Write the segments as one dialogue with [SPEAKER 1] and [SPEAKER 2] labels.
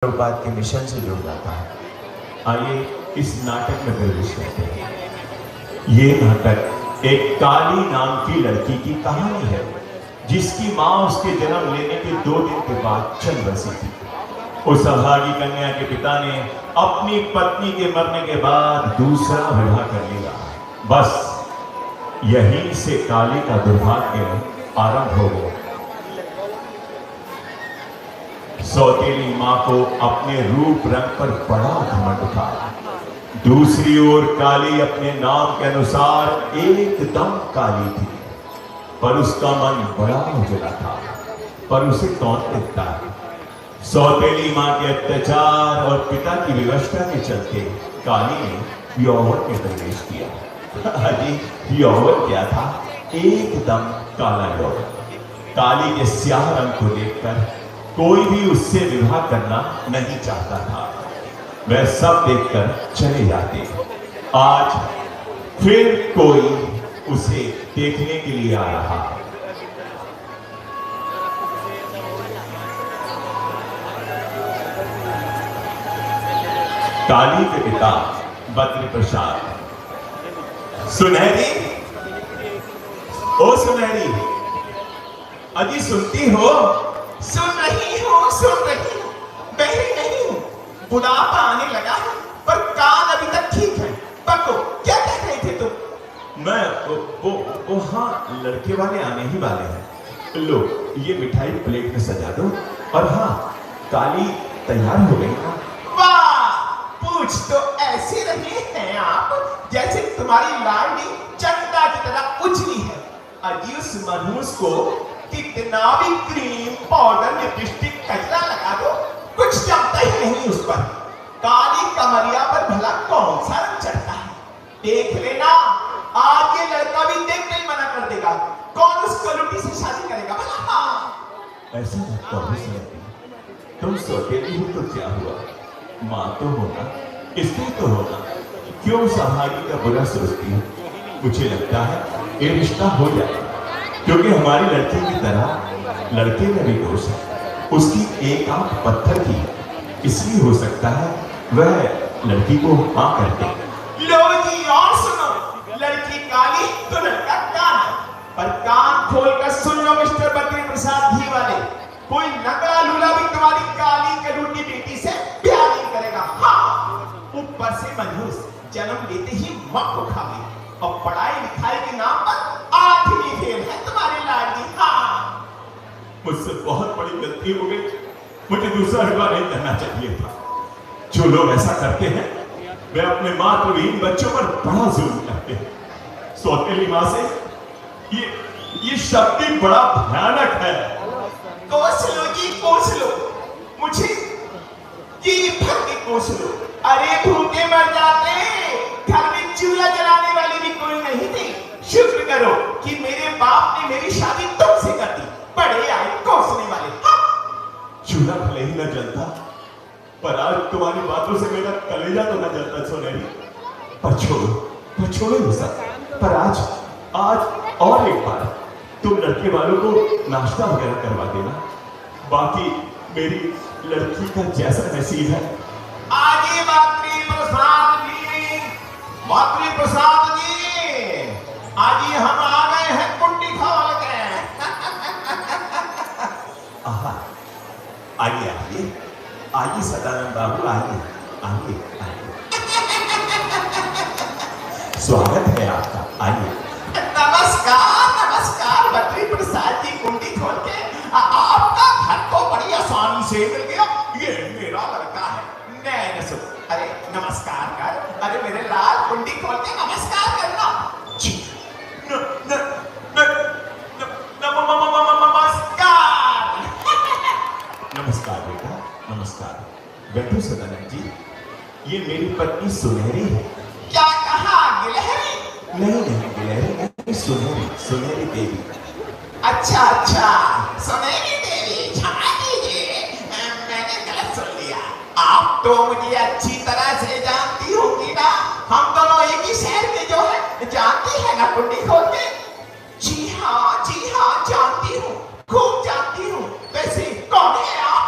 [SPEAKER 1] प्रभुपाद के मिशन से जुड़ जाता है। आइए इस नाटक में प्रवेश करते हैं। ये नाटक एक काली नाम की लड़की की कहानी है, जिसकी मां उसके जन्म लेने के 2 दिन के बाद चल बसी थी। उस अभागी कन्या के पिता ने अपनी पत्नी के मरने के बाद दूसरा विवाह कर लिया। बस यहीं से काली का दुर्भाग्य आरंभ हो गया। सौतेली मां को अपने रूप रंग पर बड़ा घमंड था। दूसरी ओर काली अपने नाम के अनुसार एकदम काली थी, पर उसका मन बड़ा उजला था। पर उसे कौन देखता है? सौतेली मां के अत्याचार और पिता की विवशता के चलते काली ने यौवन में प्रवेश किया। अजी यौवन क्या था? एकदम काला यौवन। काली के स्याह रंग को देखकर कोई भी उससे विवाह करना नहीं चाहता था। वह सब देखकर चले जाते। आज फिर कोई उसे देखने के लिए आ रहा है। काली के पिता बद्री प्रसाद। सुनहरी, ओ सुनहरी, अजी सुनती हो?
[SPEAKER 2] सुन रही हूँ, बहरी नहीं हूँ। बुढ़ापा आने लगा है, पर कान अभी तक ठीक है। पक्को, क्या कह रहे थे तुम?
[SPEAKER 1] मैं वो हाँ, लड़के वाले आने ही वाले हैं। लो, ये मिठाई प्लेट में सजा दो। और हाँ, काली तैयार हो गई ना?
[SPEAKER 2] वाह, पूछ तो ऐसे रहे हैं आप जैसे तुम्हारी लाडली चंदा की तरह उजली है। अजी उस मनहूस को कितना भी क्रीम, पाउडर, लिपस्टिक, कजरा लगा दो, कुछ जमता ही नहीं उस पर। काली कमरिया पर भला कौन सा रंग चढ़ता है? देख लेना, आज ये लड़का भी देखने ही मना कर देगा। कौन उस कलुटी से शादी करेगा भला? हाँ,
[SPEAKER 1] ऐसा लगता हो सकती। तुम सौतेली हो तो क्या हुआ? मां तो होना, इसलिए तो होना। क्यों संभागी का बुरा सोचती हो? मुझे लगता है ये रिश्ता हो जाएगा, क्योंकि हमारी लड़की की तरह लड़के में भी दोष है। उसकी एक आंख पत्थर की, इसलिए हो सकता है वह लड़की को हाँ कर दे।
[SPEAKER 2] लो जी, और सुनो, लड़की काली तो लड़का काला। पर कान खोलकर सुन लो मिस्टर बद्री प्रसाद घी वाले, कोई नकला लूला भी तुम्हारी काली कलूटी बेटी से प्यार नहीं करेगा। हाँ, ऊपर से मनहूस, जन्म लेते ही मां को खा गई, और पढ़ाई लिखाई के नाम पर 8वीं फेल है तुम्हारी लाडली। हाँ,
[SPEAKER 1] मुझसे बहुत बड़ी गलती हो गई। मुझे दूसरा विवाह नहीं करना चाहिए था। जो लोग ऐसा करते हैं वे अपने मातृहीन बच्चों पर बड़ा जुल्म करते हैं। सौतेली मां से ये शब्द ही बड़ा भयानक है।
[SPEAKER 2] कोस लो जी, कोस लो, मुझे जी भर के कोस लो। अरे भूखे मर जाते, घर में चूल्हा जलाने वाली भी कोई नहीं थी। शुक्र करो कि मेरे बाप ने मेरी शादी तुमसे कर दी। बड़े आए कोसने वाले। हाँ।
[SPEAKER 1] चूल्हा भले ही न जलता, पर आज तुम्हारी बातों से मेरा कलेजा तो न जलता सुनहरी। पर छोड़ो ये सब। पर आज और एक बार तुम लड़के वालों को नाश्ता वगैरह करवा देना। बाकी मेरी लड़की का जैसा नसीब है।
[SPEAKER 2] आगे मातृ प्रसाद जी, आज हम आ गए हैं कुंडी खोल के।
[SPEAKER 1] आइए सदानंद बाबू, आइए। स्वागत है आपका, आइए।
[SPEAKER 2] नमस्कार बद्री प्रसाद जी, कुंडी खोल के आपका घर को बड़ी आसानी से मिल गया। ये मेरा लड़का है नैनसु। अरे नमस्कार कर, अरे मेरे लाल, कुंडी खोल के नमस्कार करना। जी
[SPEAKER 1] नमस्कार बेटा, नमस्कार। बैठो सदानंद जी। ये मेरी पत्नी सुनहरी है।
[SPEAKER 2] क्या कहा? गिलहरी?
[SPEAKER 1] नहीं, गिलहरी नहीं, सुनहरी देवी।
[SPEAKER 2] अच्छा, सुनहरी देवी, क्षमा कीजिए, मैंने गलत सुन लिया। आप तो मुझे अच्छी तरह से जानती होंगी ना, हम दोनों एक ही शहर के जो है, जानती है ना कुंडी खोल के? जी हाँ, जानती हूँ, खूब जानती हूँ। वैसे कौन है आप?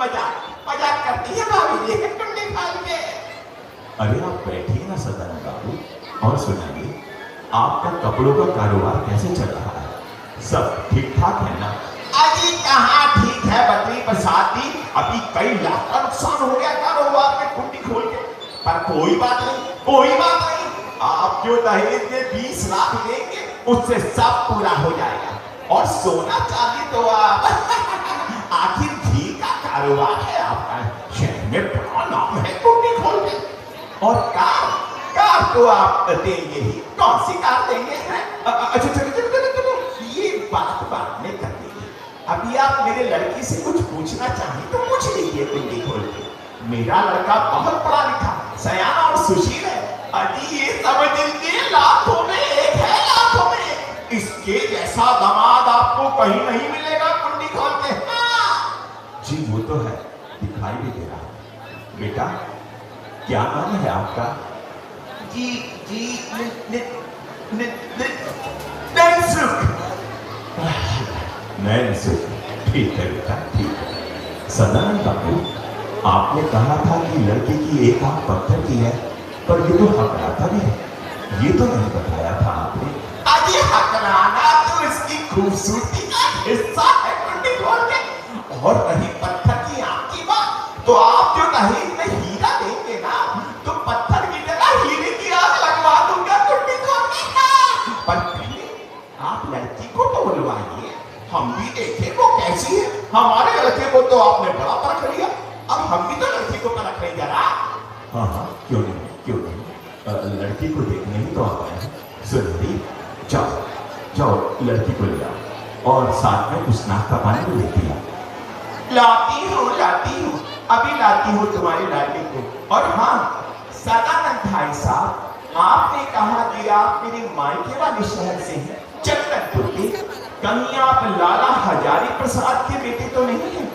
[SPEAKER 2] मजाक करती है भाभी जी कुंडी खोल के।
[SPEAKER 1] अरे आप बैठिए ना सदानंद बाबू, और सुनाइए, आपका कपड़ों का कारोबार कैसे चल रहा है? सब ठीक ठाक है ना?
[SPEAKER 2] अजी कहाँ ठीक है बद्री प्रसाद जी, अभी कई लाख का नुकसान हो गया कारोबार में कुंडी खोल के। पर कोई बात नहीं, कोई बात नहीं, आप जो दहेज में 20 लाख देंगे उससे सब पूरा हो जाएगा। और सोना चांदी तो आप आखिर घी का कारोबार है आपका, शहर में बड़ा नाम है कुंडी खोल के। और कार तो आप देंगे ही, कौन सी कार देंगे? अच्छा चलो, ये बात में कर देंगे। अभी आप मेरे लड़की से कुछ पूछना चाहें तो पूछ लीजिए कुंडी खोल के। मेरा लड़का बहुत पढ़ा लिखा, सयाना और सुशील है। अजी ये समझ लीजिए लाखों में एक है, लाखों में। इसके जैसा दामाद आपको कहीं नहीं मिलेगा कुंडी खोल के।
[SPEAKER 1] जी वो तो है, दिखाई भी दे रहा है। बेटा क्या नाम है आपका?
[SPEAKER 2] जी नैनसुख।
[SPEAKER 1] नैनसुख, ठीक है बेटा, ठीक है। सदानंद बाबू, आपने कहा था कि लड़के की एक आंख पत्थर की है, पर ये तो हकलाता भी है, ये तो नहीं बताया था आपने।
[SPEAKER 2] अजी हकलाना तो इसकी खूबसूरती का हिस्सा है कुंडी खोल के। और रही पत्थर की आंख की बात, तो आप जो दहेज में हीरा देंगे ना, तो पत्थर की जगह हीरे की आंख लगवा दूंगा कुंडी खोल के। पर पहले आप लड़की को तो बुलवाइए, हम भी देखें वो कैसी है। हमारे लड़के को तो आपने बड़ा परख लिया, अब हम भी तो लड़की को परख लें जरा।
[SPEAKER 1] हाँ, क्यों नहीं, लड़की को देखने ही तो आता है। सुनिए, जाओ लड़की को ले आओ, और साथ में कुछ नाश्ता पानी को लेती आओ।
[SPEAKER 2] लाती हूँ, अभी लाती हूँ तुम्हारी लाडली को। और हाँ सदानंद भाई साहब, आपने कहा कि आप मेरे मायके वाले शहर से हैं, चंदनपुर के। कहीं आप लाला हजारी प्रसाद के बेटे तो नहीं हैं,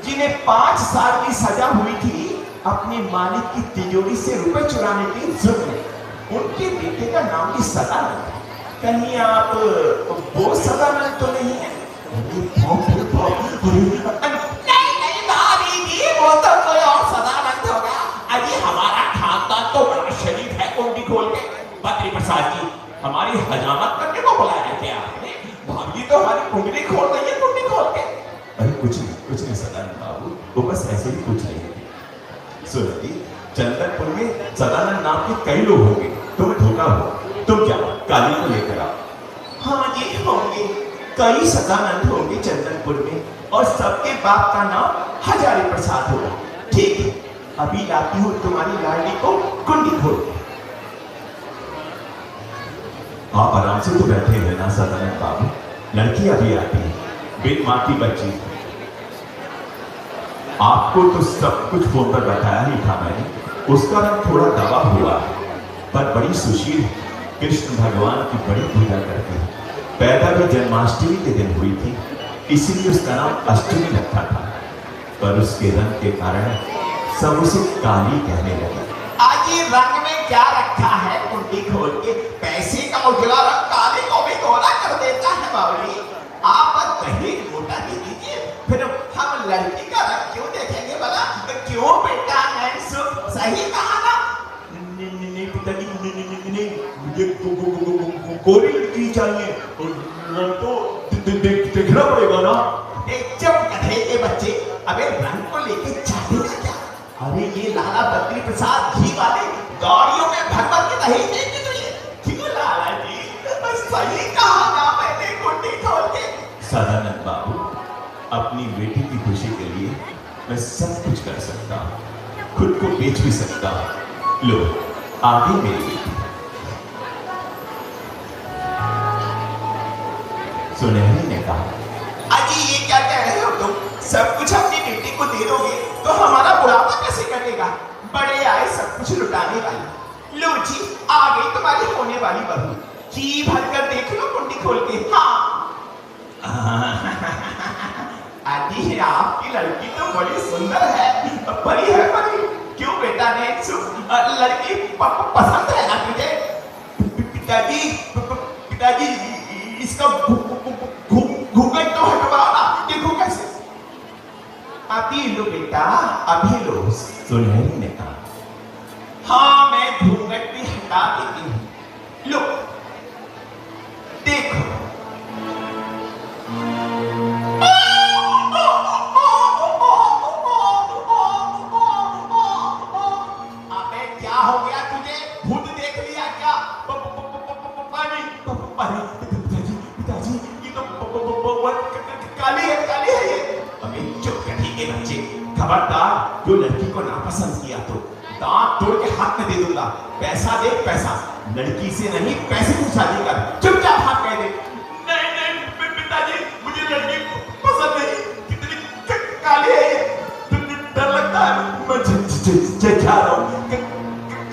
[SPEAKER 2] जिन्हें 5 साल की सजा हुई थी अपने मालिक की तिजोरी से रुपए चुराने के जुर्म में? उनके बेटे का नाम भी सदानंद है। कहीं आप वो सदानंद तो नहीं है? नहीं भाभी जी, वो तो कोई और सदानंद होगा। अजी हमारा खानदान तो बड़ा शरीफ है कुंडी खोल के। बद्री प्रसाद जी, हमारी हजामत करने को बुलाया है क्या आपने? भाभी तो हमारी कुंडली खोल रही है कुंडी खोल के।
[SPEAKER 1] अरे कुछ नहीं सदानंद बाबू, वो बस ऐसे ही कुछ नहीं। सुनिए, चंदनपुर में सदानंद नाम के कई लोग होंगे, तुम्हें धोखा हो। तुम क्या काली को लेकर आओ।
[SPEAKER 2] हाँ जी होंगे, कई सदानंद होंगे चंदनपुर में, और सबके बाप का नाम हजारी प्रसाद होगा। ठीक है, अभी लाती हूँ तुम्हारी लाडली को कुंडी खोल।
[SPEAKER 1] आप आराम से तो बैठे रहना सदानंद बाबू, लड़की अभी आती है, बिन माँ की बच्ची। आपको तो सब कुछ फोन पर बताया ही था मैंने। उसका रंग थोड़ा दबा हुआ है, पर बड़ी सुशील है। कृष्ण भगवान की बड़ी पूजा करती है। पैदा भी जन्माष्टमी के दिन हुई थी, इसीलिए उसका नाम अष्टमी रखा था। पर उसके रंग के कारण सब उसे काली कहने लगे।
[SPEAKER 2] आज ये रंग में क्या रखा है कुंडी खोल के? पैसे का उजला रंग काले को भी गोरा कर देता है बाबूजी। आप दहेज मोटा दे दीजिए, फिर हम लड़की का रंग क्यों देखेंगे भला? क्यों बेटा? सही कहा ना?
[SPEAKER 1] नहीं पिताजी, नहीं, मुझे गोरी लड़की चाहिए, तो देखना पड़ेगा ना।
[SPEAKER 2] चुप गधे के बच्चे, अबे रंग को लेके चाहेगा क्या? अरे ये लाला बद्री प्रसाद घी वाले गाड़ियों में भर के दहेज देंगे तुझे। क्यों लाला जी, सही कहा ना मैंने कुंडी खोल के।
[SPEAKER 1] सदानंद बाबू, अपनी बेटी की खुशी के लिए मैं सब कुछ कर सकता हूँ, खुद को बेच भी सकता हूँ। लो, आगे मेरी बेटी। सुनहरी ने कहा,
[SPEAKER 2] अजी ये क्या कह रहे हो तुम? सब कुछ अपनी बेटी को दे दोगे तो हमारा बुढ़ापा कैसे कटेगा? बड़े आए सब कुछ लुटाने वाली। लो जी, आ गई तुम्हारी होने वाली बहू। जी भरकर देख लो कुंडी खोल के। हाँ आंटी, आपकी लड़की तो बड़ी सुंदर है, परी है परी। क्यों बेटा ने लड़की पसंद है ना तुझे? पिताजी इसका घूंघट तो हटवाओ ना, देखो कैसे। अभी लो बेटा, अभी लो, सुनहरी ने कहा। हाँ, मैं घूंघट भी हटा देती हूं। लो देखो। अबे क्या हो गया तुझे? भूत देख लिया क्या? पानी पिताजी, पिताजी, ये तो काली है, काली है ये। अबे चुप कर, ठीक है बच्चे, खबरदार जो लड़की को नापसंद किया तो दांत तोड़ के हाथ में दे दूंगा। पैसा दे, पैसा। लड़की से नहीं, पैसे से शादी कर। चुपचाप हाँ कह दे। नहीं नहीं पिताजी, मुझे लड़की पसंद नहीं, कितनी काली है ये, डर लगता है। मैं जा रहा हूँ।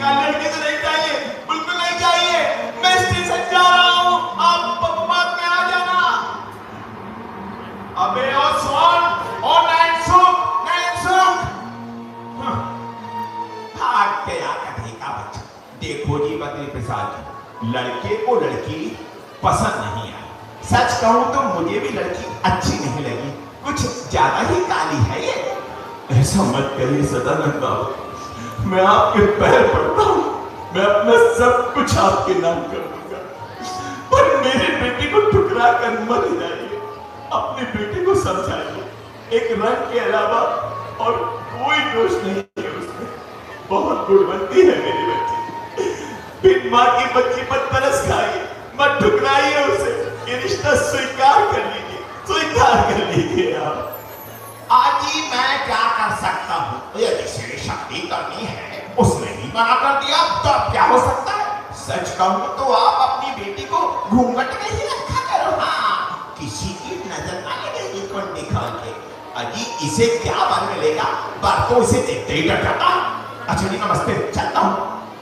[SPEAKER 2] काली लड़की तो नहीं चाहिए, बिल्कुल नहीं चाहिए। मैं स्टेशन जा रहा हूँ, आप बाद में आ जाना। अबे ओ स्वान, ओ नैन सुख। भाग गया कहीं का बच्चा। देखो जी बद्री प्रसाद जी, लड़के को लड़की पसंद नहीं आई। सच कहूं तो मुझे भी लड़की अच्छी नहीं लगी, कुछ ज्यादा ही काली है ये। ऐसा मत कहिए सदानंद बाबू, मैं आपके पैर पड़ता हूं, मैं अपना सब कुछ आपके नाम कर दूंगा, पर मेरे बेटे को ठुकरा कर मत जाइए। अपने बेटे को समझाइए, एक रंग के अलावा और कोई दोष नहीं है उसमें। बहुत गुणवंती है मेरी बच्ची। बिन मां की बच्ची पर तरस खाइए, मत ठुकराइए उसे। ये रिश्ता स्वीकार कर लीजिए, स्वीकार कर लीजिए आप। आजी मैं क्या कर सकता हूँ? यदि से शादी करनी है, उसने ही मना कर दिया तो अब क्या हो सकता है? सच कहूँ तो आप अपनी बेटी को घूंघट में ही रखा करो। हाँ, किसी की नजर ना लगे ये कौन निकाल के। अजी इसे क्या बर मिलेगा? बर तो इसे देखते ही डर जाता। अच्छा जी नमस्ते, चलता हूँ।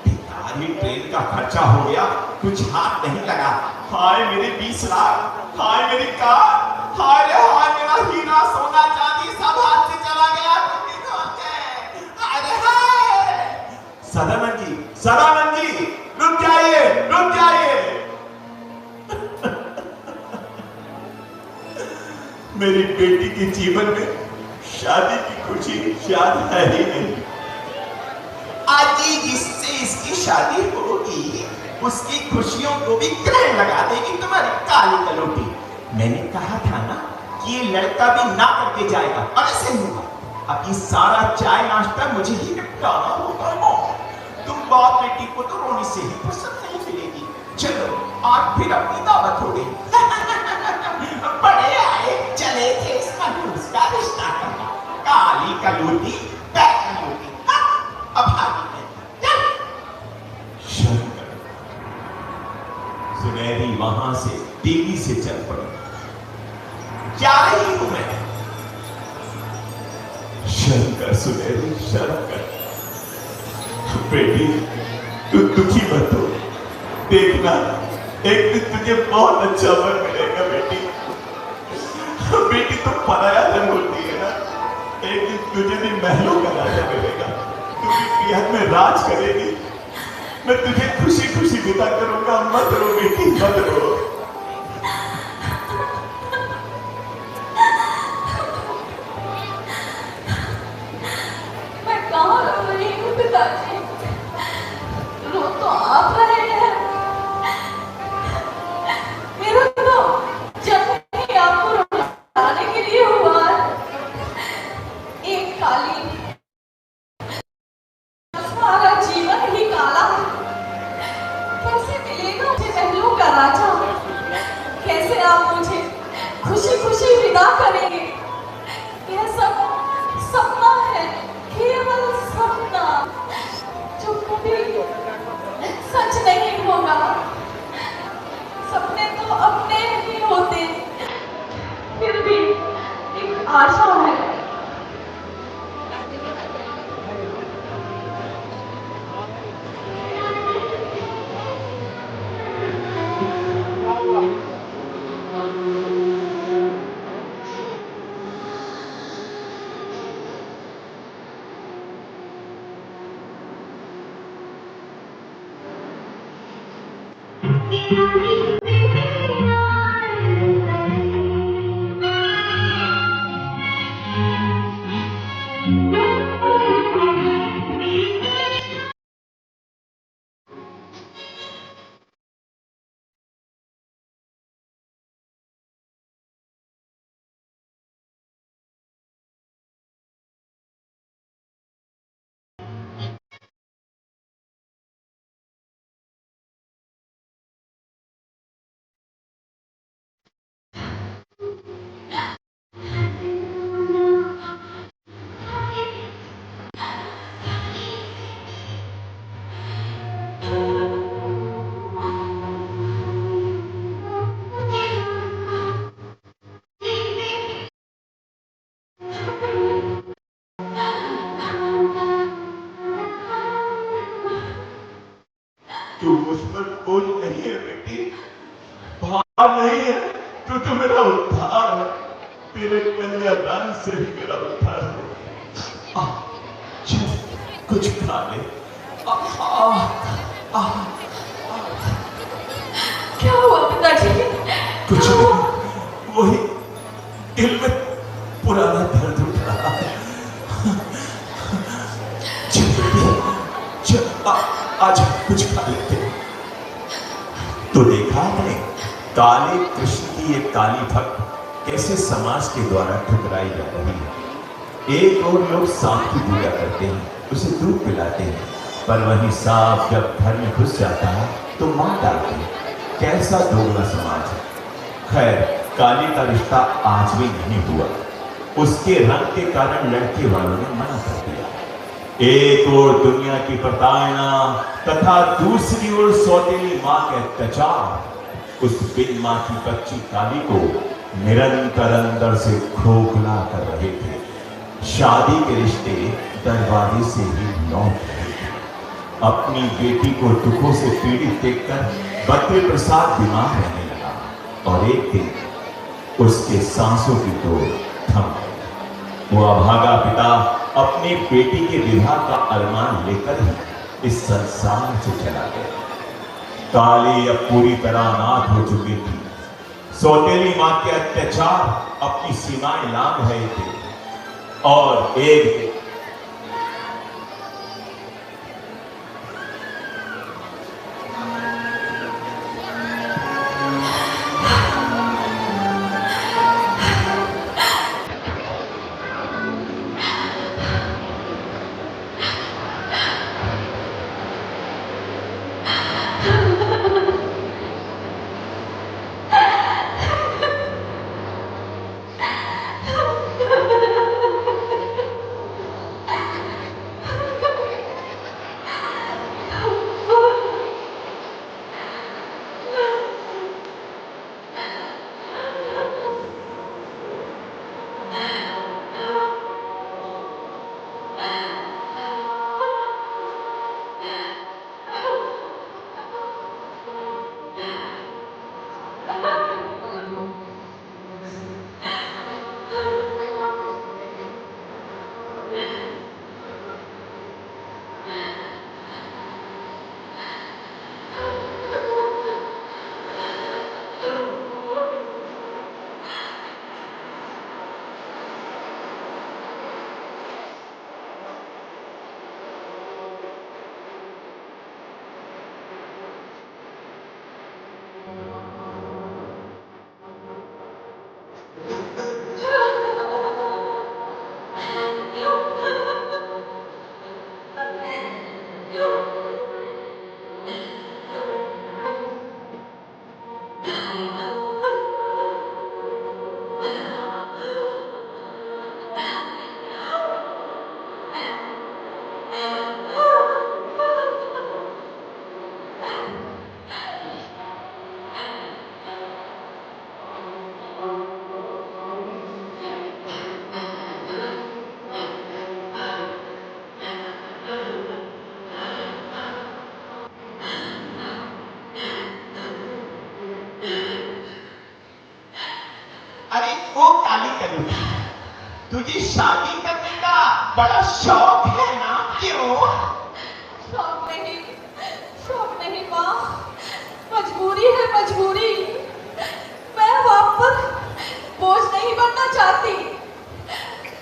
[SPEAKER 2] पिताजी ट्रेन का खर्चा हो गया, कुछ हाथ नहीं लगा। हाय मेरे 20 लाख, हाय मेरी कार, हाय रे हाय मेरा हीरा सोना चांदी सब हाथ से चला गया। हाय रे हाय। सदानंद जी रुक जाइए, रुक जाइए। मेरी बेटी के जीवन में शादी की खुशी शायद है ही नहीं। आज जिससे इसकी शादी होगी उसकी खुशियों को भी ग्रहण लगा देगी तुम्हारी काली कलौटी। मैंने कहा था ना कि ये लड़का भी ना करके जाएगा, और ऐसे होगा। अब ये सारा चाय नाश्ता मुझे ही निपटाना होगा। तुम बाप बेटी को तो रोने से ही फुर्सत नहीं मिलेगी। चलो आज फिर अपनी दावत हो गई। बड़े आए चले थे इस मनहूस का रिश्ता करना। काली कलौटी, कलौटी। अब आगे सुनहरी वहां से तेजी से चल पड़ी। जा रही हूं मैं। शर्म कर सुनहरी, शर्म कर। बेटी तू दुखी मत हो, देखना एक दिन तुझे बहुत अच्छा वर मिलेगा बेटी। बेटी तो पराया धन होती है ना, एक दिन तुझे भी महलों का राजा मिलेगा। तू भी प्रियत में राज करेगी। मैं तुझे खुशी खुशी विदा करूंगा। मत रो बेटी, मत रो।
[SPEAKER 3] मैं कहाँ रो रही हूँ पिताजी? रो तो आप रहे हैं। मेरा तो जन्म ही आपको रुलाने के लिए हुआ है। एक काली, सारा जीवन ही काला है। कैसे मिलेगा मुझे महलों का राजा? कैसे आप मुझे खुशी खुशी विदा करेंगे? यह सब सपना है, केवल सपना, जो कभी सच नहीं होगा। सपने तो अपने ही होते, फिर भी एक आशा है।
[SPEAKER 1] मुझ पर बोझ नहीं है बेटी, भार नहीं है, तो मेरा उद्धार है। तेरे कन्यादान से ही मेरा उद्धार हो। चल कुछ खा ले।
[SPEAKER 3] क्या हुआ पिताजी?
[SPEAKER 1] कुछ नहीं, वही दिल में पुराना दर्द उठ रहा है। चल आज कुछ खा लेते। तो देखा है काले कृष्ण की ये काली भक्त कैसे समाज के द्वारा ठुकराई जा रही है। एक और लोग सांप की पूजा करते हैं, उसे दूध पिलाते हैं, पर वही सांप जब घर में घुस जाता है तो मार डालते हैं। कैसा दोगला समाज है। खैर काली का रिश्ता आज भी नहीं हुआ, उसके रंग के कारण लड़के वालों ने मना कर दिया। एक और दुनिया की प्रताड़ना तथा दूसरी ओर सौतेली मां के अत्याचार उस बिन मां की बच्ची काली को निरंतर अंदर से खोखला कर रहे थे। शादी के रिश्ते दरवाजे से ही लौट रहे थे। अपनी बेटी को दुखों से पीड़ित देखकर बद्री प्रसाद बीमार रहने लगा और एक दिन उसके सांसों की दौड़ थम गई। वो अभागा पिता अपनी बेटी के विवाह का अरमान लेकर ही इस संसार से चला गया। काली अब पूरी तरह अनाथ हो चुकी थी। सौतेली मां के अत्याचार अपनी सीमाएं लांघ रहे थे और एक दिन
[SPEAKER 2] अरे वो काली कलुठी, तुझे शादी करने का बड़ा शौक है ना? क्यों?
[SPEAKER 3] शौक नहीं माँ, मजबूरी है मजबूरी। मैं वहां पर बोझ नहीं बनना चाहती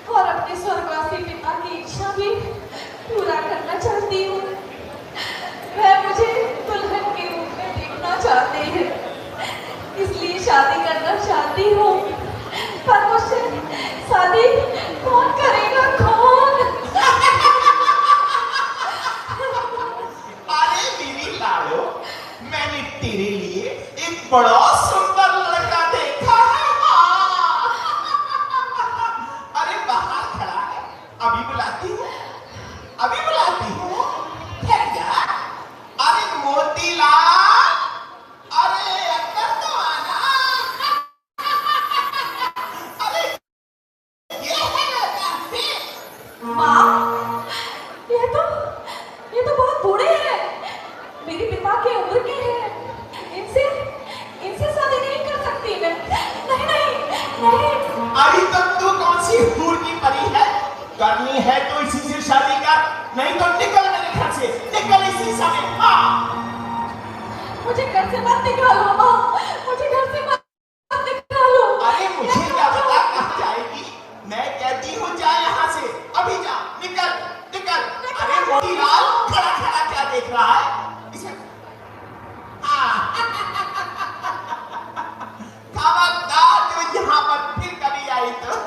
[SPEAKER 3] और अपने स्वर्गवासी पिता की इच्छा भी पूरा करना चाहती हूँ। वह मुझे दुल्हन के रूप में देखना चाहते हैं, इसलिए शादी करना चाहती हूँ। पर मुझसे शादी कौन करेगा? कौन?
[SPEAKER 2] अरे मेरी लाडो, मैंने तेरे लिए एक बड़ा सुंदर लड़का देखा है। हाँ। अरे बाहर खड़ा है, अभी बुलाती हूँ, अभी बुलाती हूँ। ठहर जा। अरे मोतीलाल, अरे अंदर तो आना। अरे ये है लड़का।
[SPEAKER 3] माँ, ये तो बहुत बूढ़े हैं। मेरे पिता की उम्र
[SPEAKER 2] करनी है तो इसी से शादी कर, नहीं तो निकल मेरे घर से, निकल इसी समय। हाँ,
[SPEAKER 3] मुझे घर से मत निकालो माँ, मुझे घर से मत निकालो।
[SPEAKER 2] अरे मुझे क्या पता कहाँ जाएगी, मैं कहती हूँ जा यहाँ से, अभी जा, निकल निकल। अरे मोतीलाल खड़ा खड़ा क्या देख रहा है इसे? खबरदार जो यहाँ पर फिर कभी आई तो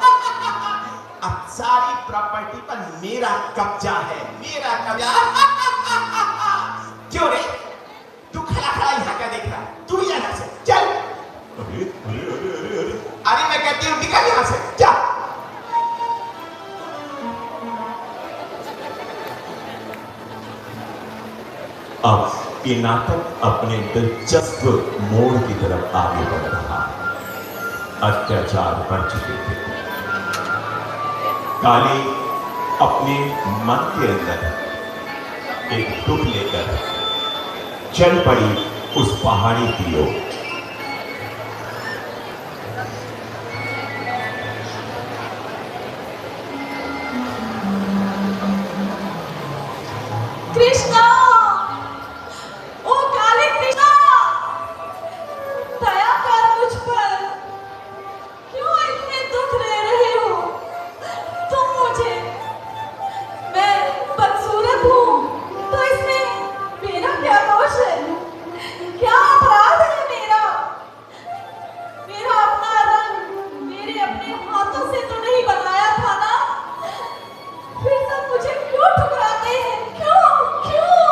[SPEAKER 2] अब सारी प्रॉपर्टी पर मेरा कब्जा है, मेरा कब्जा। क्यों रे, तू खड़ा खड़ा यहाँ क्या देख रहा है? तू भी यहाँ से चल।
[SPEAKER 1] अरे अरे अरे अरे अरे
[SPEAKER 2] अरे मैं कहती हूँ निकल यहाँ से, जा।
[SPEAKER 1] अब ये नाटक अपने दिलचस्प मोड़ की तरफ आगे बढ़ रहा है। अत्याचार बढ़ चुके थे। काली अपने मन के अंदर एक दुख लेकर चल पड़ी उस पहाड़ी की ओर।
[SPEAKER 3] कृष्णा, ओ काली कृष्णा, दया कर मुझ पर, क्यों इतने दुख ले रहे हो तुम मुझे? मैं बदसूरत हूँ तो इसमें मेरा क्या दोष है? क्या अपराध है मेरा? मेरा अपना रंग मेरे अपने हाथों से तो नहीं बनाया था ना, फिर सब मुझे क्यों ठुकराते हैं? क्यों क्यों?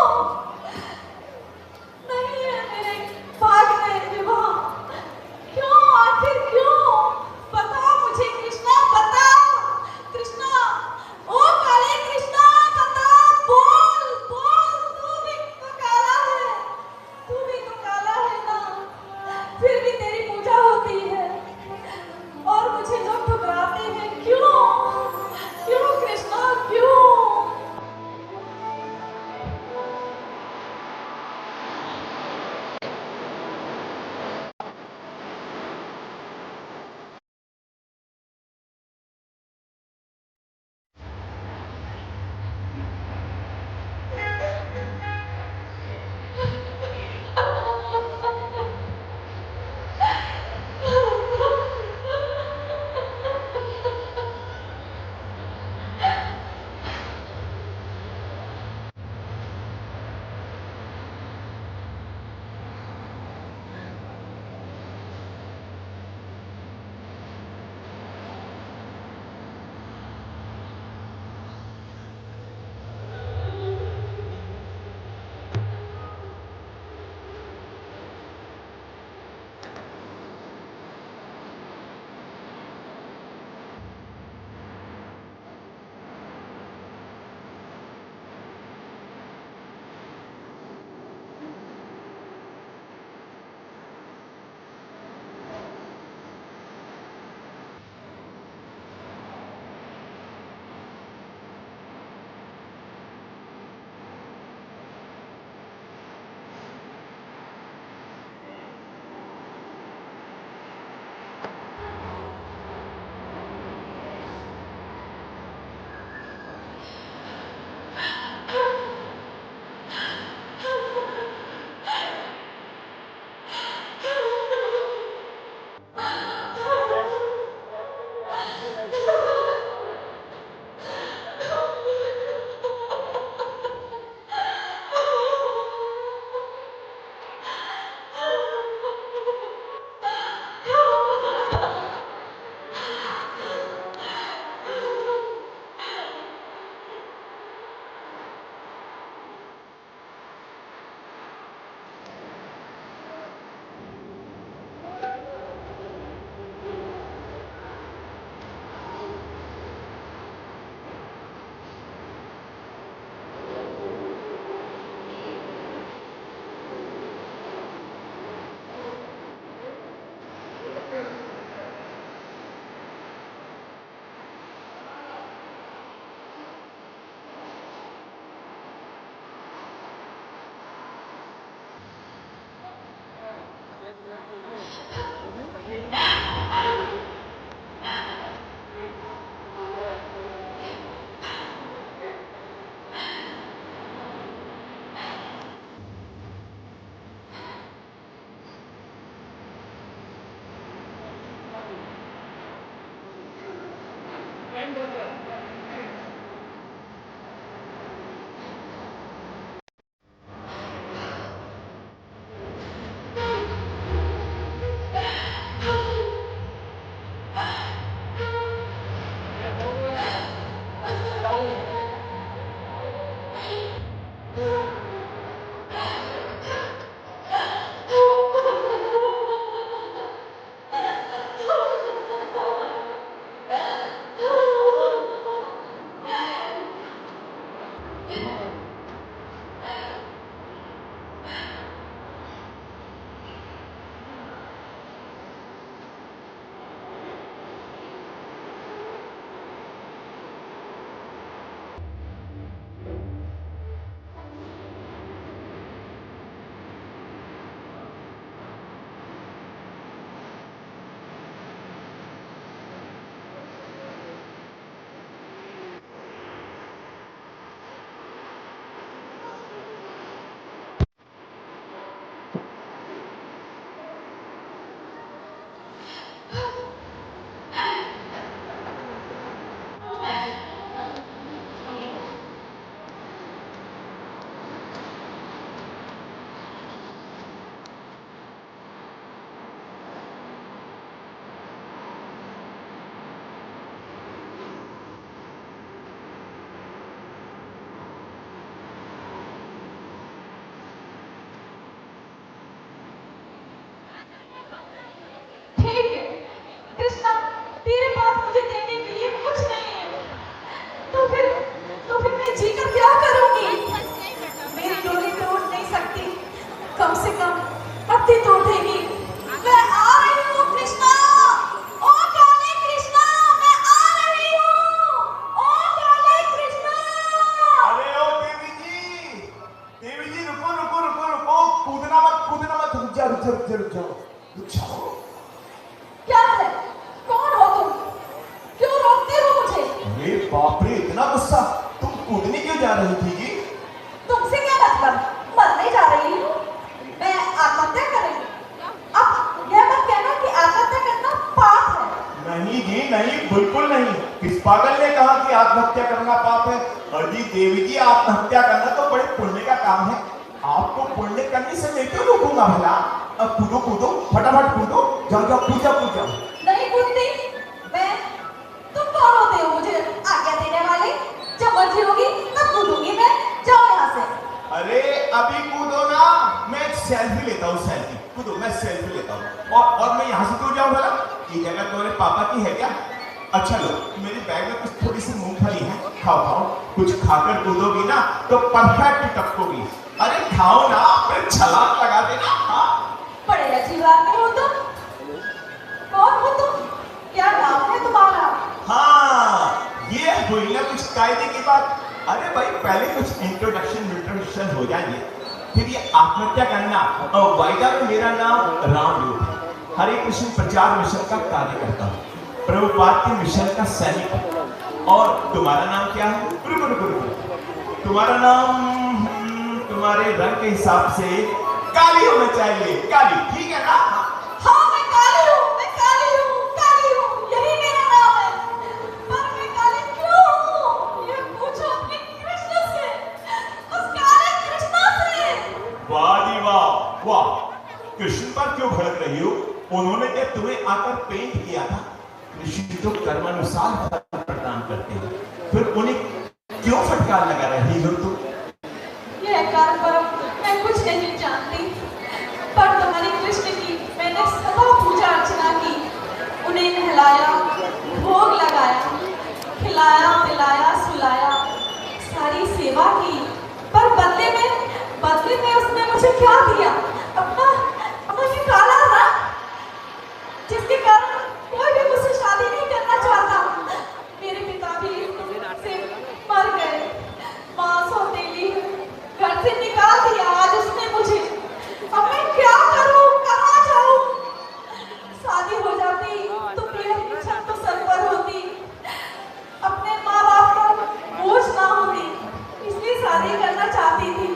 [SPEAKER 2] इतना गुस्सा, तुम कूदने क्यों जा रही थी जी?
[SPEAKER 3] तुमसे क्या मतलब? मरने जा रही हूँ मैं, आत्महत्या कर रही हूँ। अब यह मत कहना कि आत्महत्या करना पाप है।
[SPEAKER 2] नहीं जी नहीं, बिल्कुल नहीं। किस पागल ने कहा कि आत्महत्या करना पाप है? और जी देवी जी, आत्महत्या करना तो बड़े पुण्य का काम है। आपको पुण्य करने से मैं क्यों रोकूंगा भला? अब कूदो कूदो, फटाफट कूदो, जाओ जाओ, कूद जाओ कूद जाओ।
[SPEAKER 3] नहीं कूदती मैं। तुम कौन होते हो मुझे आज्ञा देने वाले? जब मर्जी होगी तब कूदूंगी मैं। जाओ यहाँ से।
[SPEAKER 2] अरे अभी कूदो ना, मैं एक सेल्फी लेता हूँ, सेल्फी। कूदो, मैं सेल्फी लेता हूँ। और मैं यहाँ से क्यों जाऊँ भला? ये जगह तुम्हारे पापा की है क्या? अच्छा लो, मेरे बैग में कुछ थोड़ी सी मूंगफली है, खाओ खाओ। कुछ खाकर कूदोगी ना तो परफेक्ट टपकोगी। अरे खाओ ना, फिर छलांग लगा देना। हाँ?
[SPEAKER 3] बड़े अजीब आदमी हो तुम। कौन हो तुम? क्या नाम है तुम्हारा?
[SPEAKER 2] हाँ, ये हुई ना कुछ कायदे की बात। अरे भाई, पहले कुछ इंट्रोडक्शन हो जाएंगे, फिर ये आत्महत्या करना। और वाइदा में मेरा नाम रामरूप है, हरे कृष्ण प्रचार मिशन का कार्य करता हूँ, प्रभुपाद के मिशन का सैनिक। और तुम्हारा नाम क्या है? रुको रुको रुको, तुम्हारा नाम तुम्हारे रंग के हिसाब से काली होना चाहिए। काली, ठीक है ना?
[SPEAKER 3] हाँ मैं काली हूँ, मैं काली हूँ, काली हूँ, यही मेरा नाम है। पर मैं काली क्यों हूँ? ये पूछो अपने कृष्ण से, उस काले कृष्ण से।
[SPEAKER 2] वाह जी वाह वाह, कृष्ण पर क्यों भड़क रही हो? उन्होंने क्या तुम्हें आकर पेंट किया था? कृष्ण तो कर्मानुसार फल प्रदान करते हैं, फिर उन्हें क्यों फटकार लगा रही हो तुम?
[SPEAKER 3] यह कारण पर मैं कुछ नहीं जानती, पर तुम्हारी कृष्ण की मैंने सदा पूजा अर्चना की, उन्हें नहलाया, भोग लगाया, खिलाया पिलाया सुलाया, सारी सेवा की। पर बदले में उसने मुझे क्या दिया? अपना ये काला रंग, जिसके कारण कोई भी मुझसे शादी नहीं करना चाहता। मेरे पिता भी से मर गए, माँ सौतेली है, घर से निकाल दिया आज उसने मुझे। अब मैं क्या करूं, कहाँ जाऊं? शादी हो जाती तो प्रेम की छत तो सर पर होती, अपने माँ बाप पर बोझ ना होती, इसलिए शादी करना चाहती थी।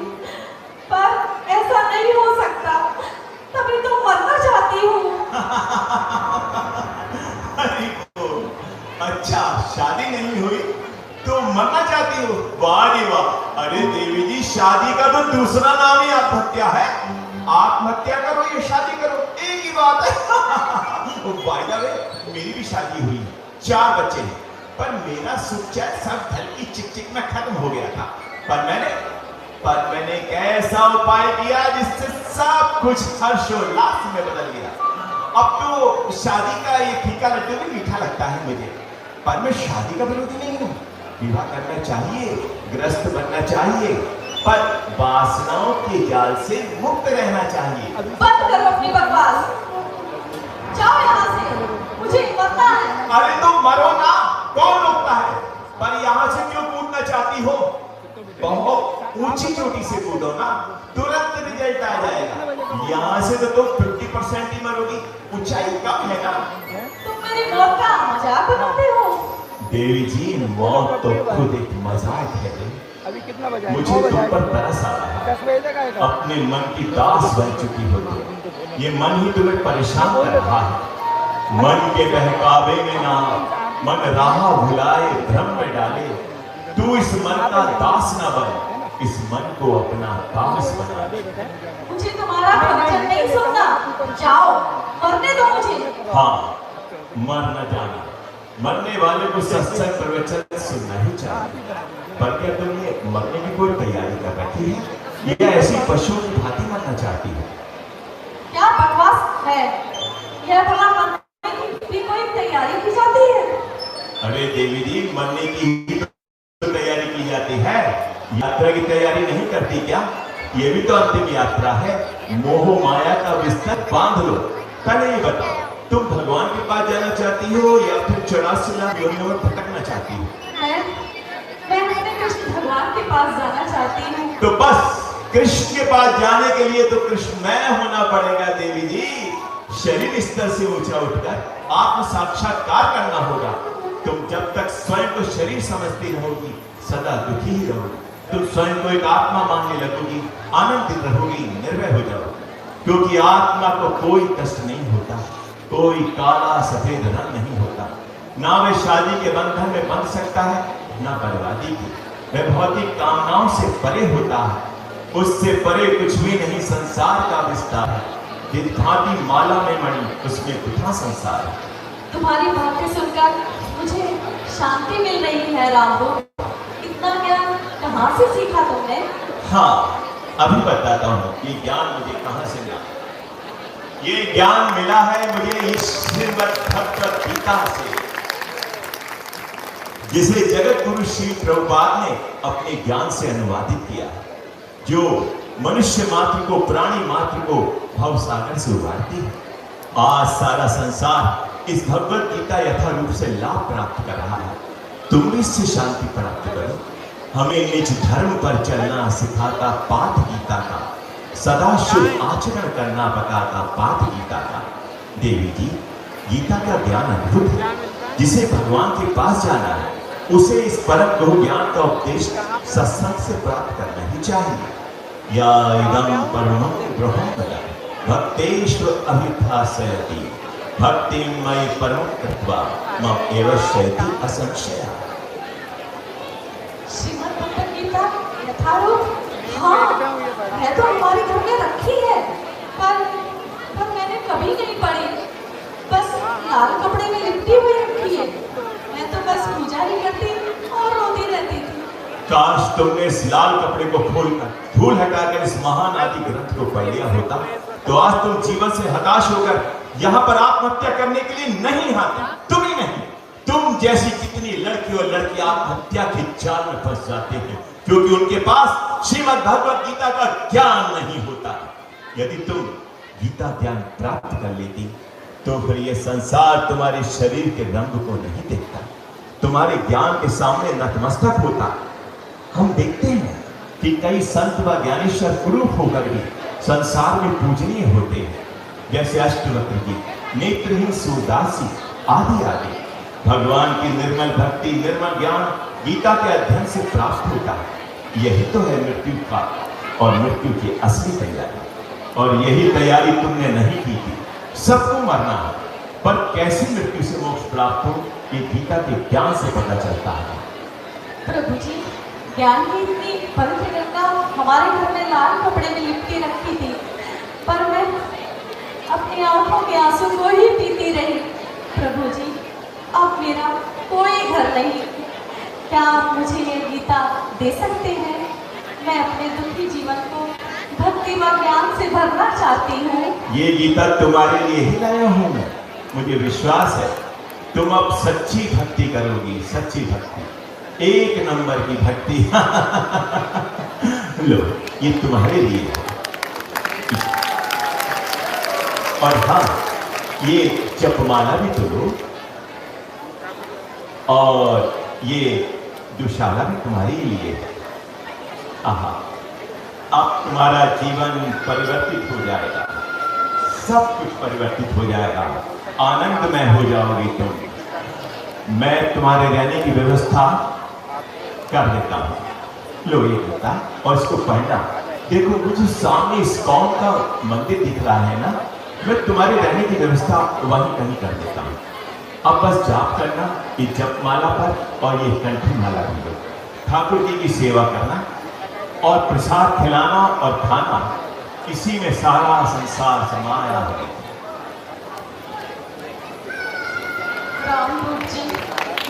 [SPEAKER 3] पर ऐसा नहीं हो सकता, तभी तो मरना चाहती हूँ।
[SPEAKER 2] अच्छा, शादी नहीं हुई तो मरना चाहती हो? वाह जी वाह। अरे देवी जी, शादी का तो दूसरा नाम ही आत्महत्या है। आत्महत्या करो या शादी करो, एक ही बात है। बाय द वे, मेरी भी शादी हुई, 4 बच्चे हैं, पर मेरा सुख चैन सब धन की चिक में खत्म हो गया था। पर मैंने एक ऐसा उपाय किया जिससे सब कुछ हर्षोल्लास में बदल गया। अब तो शादी का ये फीका लड्डू भी मीठा लगता है मुझे। पर मैं शादी का विरोधी नहीं हूँ, विवाह करना चाहिए, गृहस्थ बनना चाहिए, पर वासनाओं के जाल से मुक्त रहना चाहिए।
[SPEAKER 3] बंद करो अपनी बकवास, जाओ यहाँ से, मुझे मरना है।
[SPEAKER 2] अरे तो मरो ना, कौन रोकता है? पर यहाँ से क्यों कूदना चाहती हो? बहुत ऊंची चोटी से कूदो ना, तुरंत रिजल्ट आ जाएगा। यहाँ से तो तुम 50% ही मरोगी, ऊंचाई कम है ना।
[SPEAKER 3] तुम मेरी मौत का मजाक बनाते हो।
[SPEAKER 2] देवी जी, मौत तो खुद एक मजाक है।
[SPEAKER 4] अभी कितना बजा?
[SPEAKER 2] मुझे तुम पर तरस आ रहा है।
[SPEAKER 4] 10 बजे तक आएगा।
[SPEAKER 2] अपने मन की दास बन चुकी हो तुम। ये मन ही तुम्हें परेशान कर रहा है। मन के बहकावे में ना, मन राह भुलाए भ्रम में डाले। तू इस मन का दास ना बन, इस मन को अपना दास बना ले।
[SPEAKER 3] मुझे तुम्हारा प्रवचन नहीं सुनना, जाओ, मरने दो मुझे।
[SPEAKER 2] हाँ, मर न जाना। मरने वाले को सत्संग प्रवचन सुनना ही चाहिए। पर क्या तुमने मरने की कोई तैयारी कर रखी है या ऐसी पशु की भांति मरना चाहती है?
[SPEAKER 3] क्या बकवास है यह? भला मरने की भी कोई तैयारी की जाती है?
[SPEAKER 2] अरे देवी जी, मरने की तो तैयारी की जाती है, यात्रा की तैयारी नहीं करती क्या? ये भी तो अंतिम यात्रा है। मोह माया का बिस्तर बांध लो। पहले ये बताओ, तुम भगवान के पास जाना चाहती हो या फिर 84 लाख योनियों में भटकना चाहती हो?
[SPEAKER 3] मैं अपने कृष्ण भगवान के पास जाना चाहती हूँ।
[SPEAKER 2] तो बस कृष्ण के पास जाने के लिए तो कृष्णमय होना पड़ेगा देवी जी। शरीर स्तर से ऊंचा उठकर आत्म साक्षात्कार करना होगा।
[SPEAKER 1] तुम जब तक स्वयं को शरीर समझती रहोगी सदा दुखी ही रहोगी। तुम स्वयं को एक आत्मा मानने लगोगी, आनंदित रहोगी, निर्भय हो जाओगी, क्योंकि आत्मा को कोई कष्ट नहीं होता, कोई काला सफेद रंग नहीं होता, ना वह शादी के बंधन में बंध सकता है, ना बर्बादी की। वह भौतिक कामनाओं से परे होता है, उससे परे कुछ भी नहीं संसार का विस्तार है। जिस भांति माला में मणि उसमें कुथा संसार है।
[SPEAKER 3] तुम्हारी बातें सुनकर मुझे शांति मिल रही है रामबो। इतना ज्ञान कहाँ से सीखा तुमने?
[SPEAKER 1] हाँ, अभी बताता हूँ ये ज्ञान मुझे कहाँ से मिला। ये ज्ञान मिला है मुझे इस श्रीमद् भगवद गीता से, जिसे जगत गुरु श्री प्रभुपाद ने अपने ज्ञान से अनुवादित किया, जो मनुष्य मात्र को, प्राणी मात्र को भव सागर से उबारती है। आज सारा संसार इस भगवद गीता यथा रूप से लाभ प्राप्त कर रहा है। तुम भी इससे शांति प्राप्त करो। हमें निज धर्म पर चलना सिखाता पाठ गीता का, सदा शुभ आचरण करना बताता पाठ गीता का। देवी जी, गीता का ज्ञान अद्भुत है। जिसे भगवान के पास जाना है उसे इस परम गुरु ज्ञान का उपदेश सत्संग से प्राप्त करना ही चाहिए। या इदं परमं ब्रह्म भक्तेषु अभिधास्यति भक्तिमयि परमं कृत्वा मम एवश्यति असंशयः।
[SPEAKER 3] श्रीमद् भगवद गीता यथारूप, हाँ, मैं तो हमारे घर में रखी है, पर मैंने कभी नहीं पढ़ी। बस लाल कपड़े में लिपटी हुई रखी है। मैं तो बस पूजा ही करती और रोती रहती थी।
[SPEAKER 1] काश तुमने इस लाल कपड़े को खोलकर धूल हटाकर इस महान आदि ग्रंथ को पढ़ लिया होता, तो आज तुम जीवन से हताश होकर यहाँ पर आत्महत्या करने के लिए नहीं आते। तुम ही नहीं, तुम जैसी कितनी लड़की और लड़की आत्महत्या के जाल में फंस जाते हैं, क्योंकि उनके पास श्रीमद् भगवद गीता का ज्ञान नहीं होता। यदि तुम गीता ज्ञान प्राप्त कर लेती तो फिर ये संसार तुम्हारे शरीर के रंग को नहीं देखता, तुम्हारे ज्ञान के सामने नतमस्तक होता। हम देखते हैं कि कई संत व ज्ञानेश्वर कुरूप होकर भी संसार में पूजनीय होते हैं, जैसे अष्टवक्र जी, नेत्रहीन सूरदासी आदि आदि। भगवान की निर्मल भक्ति, निर्मल ज्ञान गीता के अध्ययन से प्राप्त होता है। यही तो है मृत्यु का और मृत्यु की असली तैयारी। और यही तैयारी तुमने नहीं की थी। सबको मरना है, पर कैसी मृत्यु से मोक्ष प्राप्त हो ये गीता के ज्ञान से पता चलता है।
[SPEAKER 3] प्रभु जी, ज्ञान की इतनी पवित्र गंगा हमारे घर में लाल कपड़े में लिपटी रखी थी, पर मैं अपनी आंखों के आंसू को ही पीती रही। प्रभु जी, अब मेरा कोई घर नहीं, क्या आप मुझे ये गीता दे सकते हैं? मैं अपने दुखी जीवन को भक्ति व ज्ञान से भरना चाहती हूँ।
[SPEAKER 1] ये गीता तुम्हारे लिए ही लाया हूँ मैं। मुझे विश्वास है तुम अब सच्ची भक्ति करोगी, सच्ची भक्ति, एक नंबर की भक्ति। लो, ये तुम्हारे लिए है। और हाँ, ये जपमाला भी तो लो, और ये दुशाला भी तुम्हारे लिए है। आहा, अब तुम्हारा जीवन परिवर्तित हो जाएगा, सब कुछ परिवर्तित हो जाएगा, आनंदमय हो जाओगी तुम। मैं तुम्हारे रहने की व्यवस्था कर देता हूँ। लो ये गीता और इसको पढ़ना। देखो मुझे सामने इस्कॉन का मंदिर दिख रहा है ना, मैं तुम्हारे रहने की व्यवस्था वहीं कहीं कर देता हूँ। अब बस जाप करना, ये जपमाला पर और ये कंठी माला भी लो। ठाकुर जी की सेवा करना और प्रसाद खिलाना और खाना, इसी में सारा संसार समाया है।
[SPEAKER 3] रामदूत जी,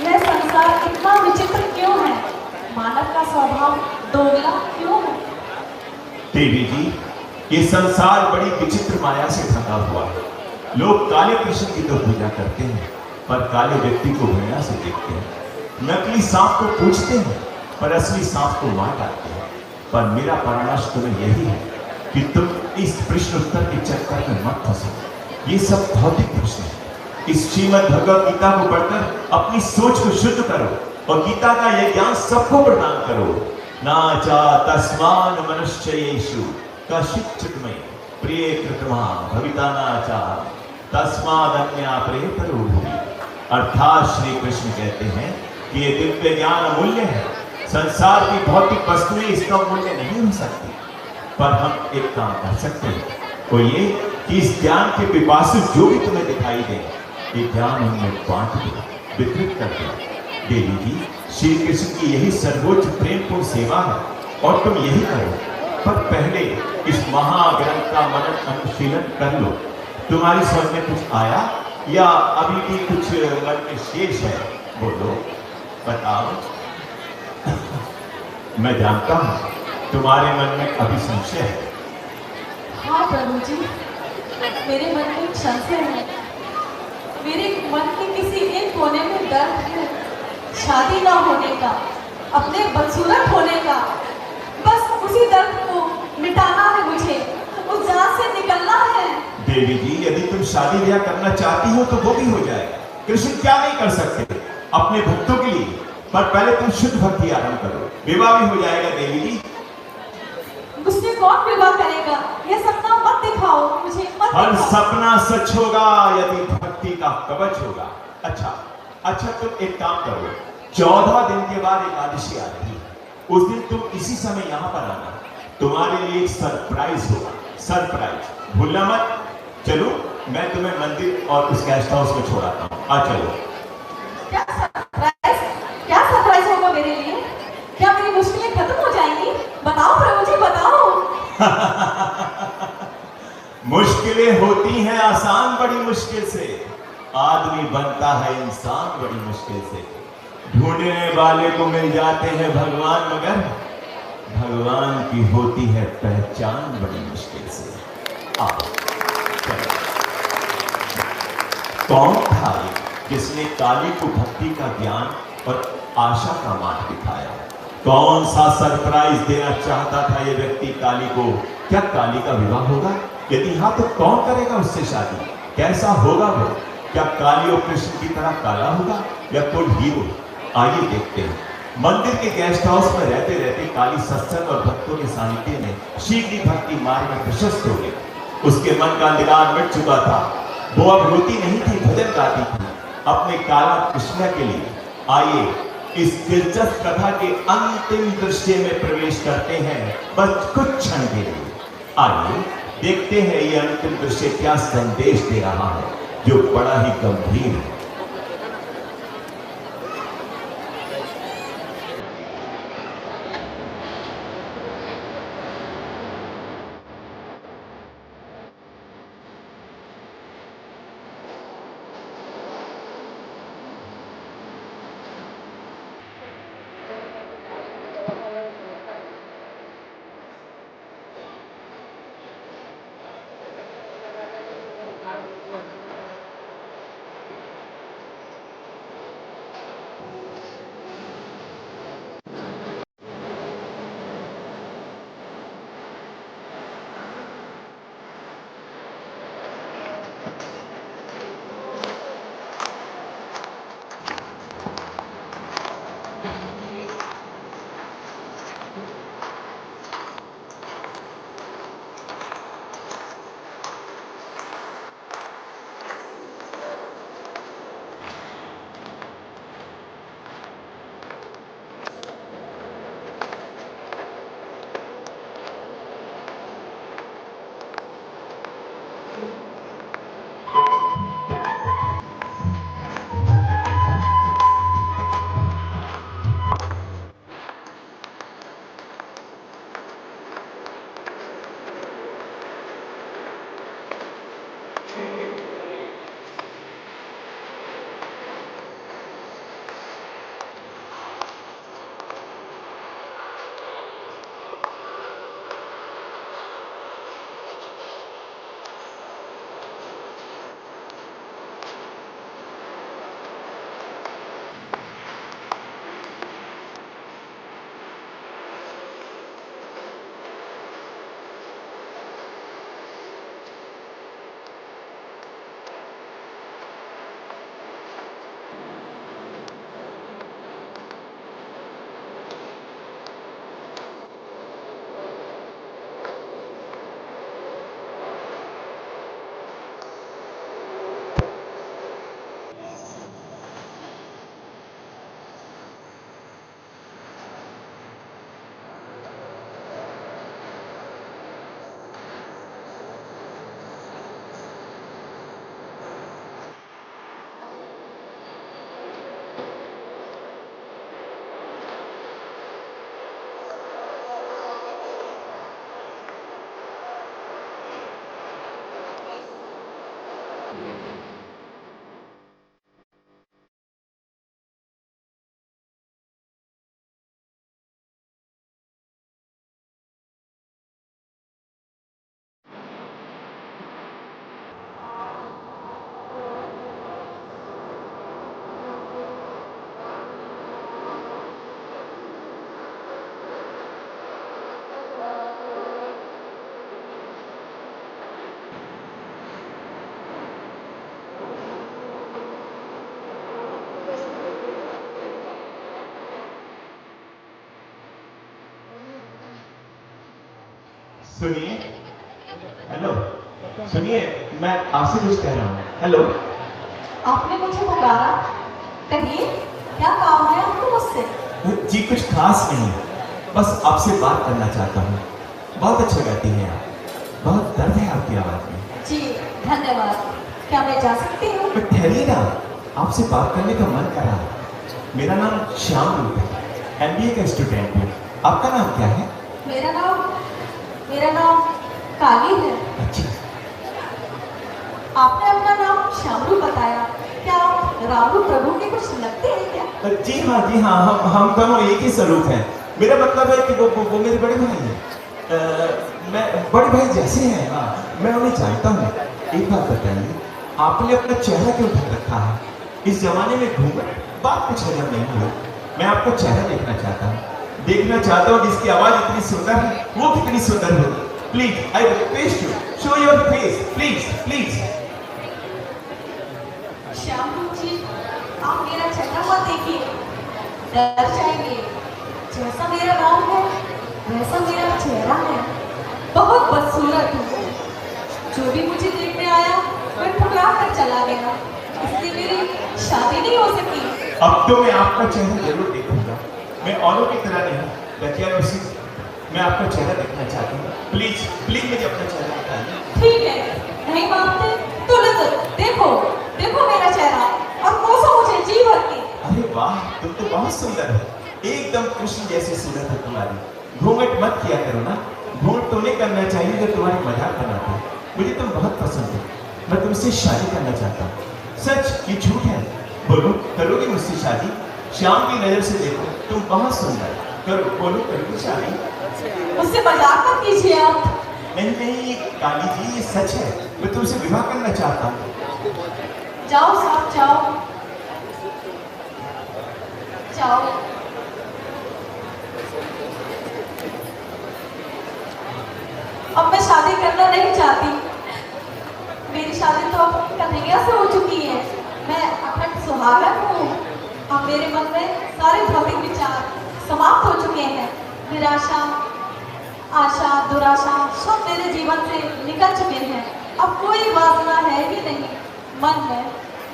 [SPEAKER 3] यह संसार इतना विचित्र क्यों है? मानव का स्वभाव दोगला क्यों है?
[SPEAKER 1] देवी जी, ये संसार बड़ी विचित्र माया से ढका हुआ है। लोग काले कृष्ण की तो पूजा करते हैं, पर काले व्यक्ति को घृणा से देखते हैं। नकली सांप को पूजते हैं, पर असली सांप को मार डालते हैं। पर मेरा परामर्श तुम्हें यही है कि तुम इस प्रश्न उत्तर के चक्कर में मत फंसो। ये सब भौतिक प्रश्न है। इस श्रीमद् भगवद गीता को पढ़कर अपनी सोच को शुद्ध करो और गीता का यह ज्ञान सबको प्रदान करो। नाचा तस्मान मनुष्येषु कश्चिन्मयि प्रिय कृतमा भविता नाचा तस्मादन्या प्रेतरो भूमि। अर्थात श्री कृष्ण कहते हैं कि ये दिव्य ज्ञान अमूल्य है। संसार की भौतिक वस्तुएं इसका मूल्य नहीं हो सकती, पर हम एक काम कर सकते हैं, वो ये कि इस ज्ञान के पिपासु जो भी तुम्हें दिखाई दे, ये ज्ञान उनमें बांट दो, वितरित कर दो। देवी जी, श्री कृष्ण की यही सर्वोच्च प्रेमपूर्ण सेवा है और तुम यही करो। पर पहले इस महाग्रंथ का मनन अनुशीलन कर लो। तुम्हारी समझ में कुछ आया या अभी भी कुछ मन में शेष है? बोलो, बताओ। मैं जानता हूं तुम्हारे मन में अभी संशय है।
[SPEAKER 3] हाँ प्रभु जी, मेरे मन में एक संशय है। मेरे मन के किसी एक कोने में दर्द है, शादी ना होने का, अपने बदसूरत होने का। बस उसी दर्द को मिटाना है मुझे, उस जान से निकलना है।
[SPEAKER 1] देवी जी, यदि तुम शादी ब्याह करना चाहती हो तो वो भी हो जाएगा। कृष्ण क्या नहीं कर सकते अपने भक्तों के लिए? पर पहले तुम शुद्ध भक्ति आरंभ करो, विवाह भी हो जाएगा। देवी जी,
[SPEAKER 3] मुझसे कौन विवाह करेगा? यह सपना मत दिखाओ मुझे, मत
[SPEAKER 1] हर
[SPEAKER 3] दिखाओ।
[SPEAKER 1] सपना सच होगा यदि भक्ति का कवच होगा। अच्छा, तुम एक काम करो, 14 दिन के बाद एकादशी आ रही है, उस दिन तुम इसी समय यहां पर आना। तुम्हारे लिए एक सरप्राइज होगा, सरप्राइज, भूलना मत। चलो, मैं तुम्हें मंदिर और उस गेस्ट हाउस में छोड़ाता हूँ। आ चलो।
[SPEAKER 3] क्या सरप्राइज होगा मेरे लिए? क्या मेरी मुश्किलें खत्म हो जाएंगी? बताओ प्रभु जी, बताओ।
[SPEAKER 1] मुश्किलें होती हैं आसान बड़ी मुश्किल से, आदमी बनता है इंसान बड़ी मुश्किल से। ढूंढने वाले को मिल जाते हैं भगवान, मगर भगवान की होती है पहचान बड़ी मुश्किल से। आओ, चलो। कौन था जिसने काली को भक्ति का ज्ञान और आशा का मार्ग दिखाया? कौन सा सरप्राइज देना चाहता था ये व्यक्ति काली को? क्या काली का विवाह होगा? यदि हाँ, तो कौन करेगा उससे शादी? कैसा होगा वो? क्या काली और कृष्ण की तरह काला होगा या कोई हीरो? आइए देखते हैं। मंदिर के गेस्ट हाउस में रहते रहते काली सत्संग और भक्तों के सानिध्य में शीघ्र भक्ति मार्ग में प्रशस्त हो गई। उसके मन का अंधकार मिट चुका था। वो अब रोती नहीं थी, भजन गाती थी अपने काला कृष्ण के लिए। आइए इस दिलचस्प कथा के अंतिम दृश्य में प्रवेश करते हैं, बस कुछ क्षण के लिए। आइए देखते हैं ये अंतिम दृश्य क्या संदेश दे रहा है, जो बड़ा ही गंभीर है।
[SPEAKER 2] सुनिए, हेलो, सुनिए, मैं आपसे कुछ कह रहा हूँ। हेलो,
[SPEAKER 3] आपने मुझे पुकारा, कहिए क्या काम है आपको मुझसे?
[SPEAKER 2] जी कुछ खास नहीं, बस आपसे बात करना चाहता हूँ। बहुत अच्छा गाती हैं आप, बहुत दर्द है आपकी आवाज में।
[SPEAKER 3] जी धन्यवाद। क्या मैं जा सकती हूँ?
[SPEAKER 2] पर ठहरिए ना, आपसे बात करने का मन कर रहा है। मेरा नाम श्याम रूप है, एमबीए का स्टूडेंट हूँ। आपका नाम क्या है?
[SPEAKER 3] मेरा नाम काली है।
[SPEAKER 2] अच्छा,
[SPEAKER 3] आपने अपना नाम श्यामरू बताया, क्या आप रामू प्रभु के कुछ लगते हैं क्या?
[SPEAKER 2] जी हाँ, हम दोनों एक ही स्वरूप हैं। मेरा मतलब है कि वो मेरे बड़े भाई हैं। मैं बड़े भाई जैसे हैं। हाँ, मैं उन्हें जानता हूँ। एक बात बताइए, आपने अपना चेहरा क्यों ढक रखा है? इस जमाने में घूंघट बात कुछ हजम नहीं हुई। मैं आपका चेहरा देखना चाहता हूँ, जिसकी आवाज इतनी सुंदर है, वो कितनी सुंदर होगी। Please, I request you, show your face, please please.
[SPEAKER 3] Shyamru ji, आप मेरा चेहरा मत देखिए, डर जाएंगे। जैसा मेरा नाम है वैसा मेरा चेहरा है। बहुत बदसूरत हूँ। जो भी मुझे देखने आया वह ठुकरा कर चला गया, इसलिए मेरी शादी नहीं हो सकी।
[SPEAKER 2] अब तो मैं आपका चेहरा जरूर देखूंगा। मैं औरों की तरह नहीं, बल्कि उसी मैं आपका चेहरा देखना चाहती हूँ। प्लीज प्लीज मुझे अपना चेहरा दिखाइए।
[SPEAKER 3] ठीक है, नहीं मानते तो देखो देखो मेरा चेहरा और कोसो मुझे जी भर के।
[SPEAKER 2] अरे वाह, तुम तो बहुत सुंदर हो, एकदम कृष्ण जैसी सूरत है तुम्हारी। घूंघट मत किया करो ना, घूंघट तो नहीं करना चाहिए जो तुम्हारी मजाक बनाते हो। मुझे तुम बहुत पसंद हो, मैं तुमसे शादी करना चाहता हूँ। सच कि झूठ है? बोलो, करोगे मुझसे शादी? श्याम की नजर से देखो, तुम बहुत सुंदर। करो, बोलो, करोगे शादी?
[SPEAKER 3] मुझसे मजाक मत कीजिए आप।
[SPEAKER 2] नहीं काली जी, ये सच है। मैं तुमसे विवाह करना चाहता हूँ।
[SPEAKER 3] जाओ साहब, जाओ जाओ। अब मैं शादी करना नहीं चाहती। मेरी शादी तो अब कन्हैया से हो चुकी है। मैं अखंड सुहागन हूँ। अब मेरे मन में सारे भौतिक विचार समाप्त हो चुके हैं। निराशा, आशा, दुराशा सब मेरे जीवन से निकल चुके हैं। अब कोई वासना है ही नहीं मन में।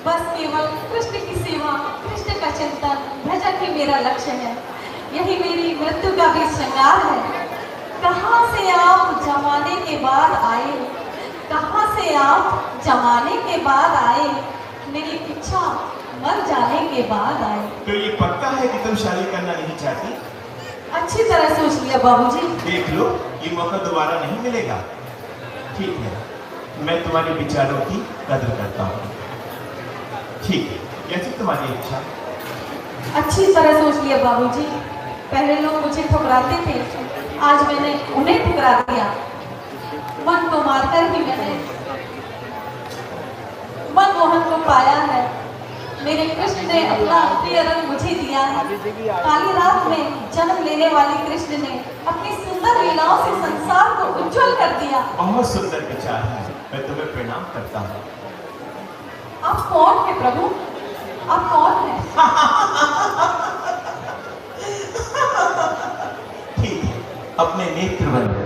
[SPEAKER 3] बस केवल कृष्ण की सेवा, कृष्ण का चिंतन, भजन ही मेरा लक्ष्य है। यही मेरी मृत्यु का भी श्रृंगार है। कहाँ से आप जमाने के बाद आए, कहाँ से आप जमाने के बाद आए, मेरी इच्छा मर जाने के बाद आए।
[SPEAKER 2] तो ये पक्का है कि तुम शादी करना नहीं चाहती?
[SPEAKER 3] अच्छी तरह सोच लिया बाबूजी।
[SPEAKER 2] देख लो, ये मौका दोबारा नहीं मिलेगा। ठीक है, मैं तुम्हारे विचारों की कदर करता हूँ। ठीक है, कैसी तुम्हारी इच्छा?
[SPEAKER 3] अच्छी तरह सोच लिया बाबूजी। पहले लोग मुझे ठुकराते थे, आज मैंने उन्हें ठुकरा दिया। मन को मारकर ही मैंने मनमोहन को पाया है। मेरे कृष्ण ने अपना प्रिय रंग मुझे दिया है। काली रात में जन्म लेने वाले कृष्ण ने अपनी सुंदर लीलाओं से संसार को उज्जवल कर दिया।
[SPEAKER 2] बहुत सुंदर विचार है, मैं तुम्हें प्रणाम करता हूँ।
[SPEAKER 3] आप कौन है प्रभु? आप कौन है?
[SPEAKER 2] ठीक है, अपने नेत्र बंद करो।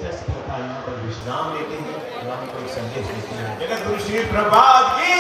[SPEAKER 2] दिलचस्प होता है। यहाँ पर विश्राम लेते हैं और हमको एक संदेश देते हैं। जगत गुरु श्री प्रभात की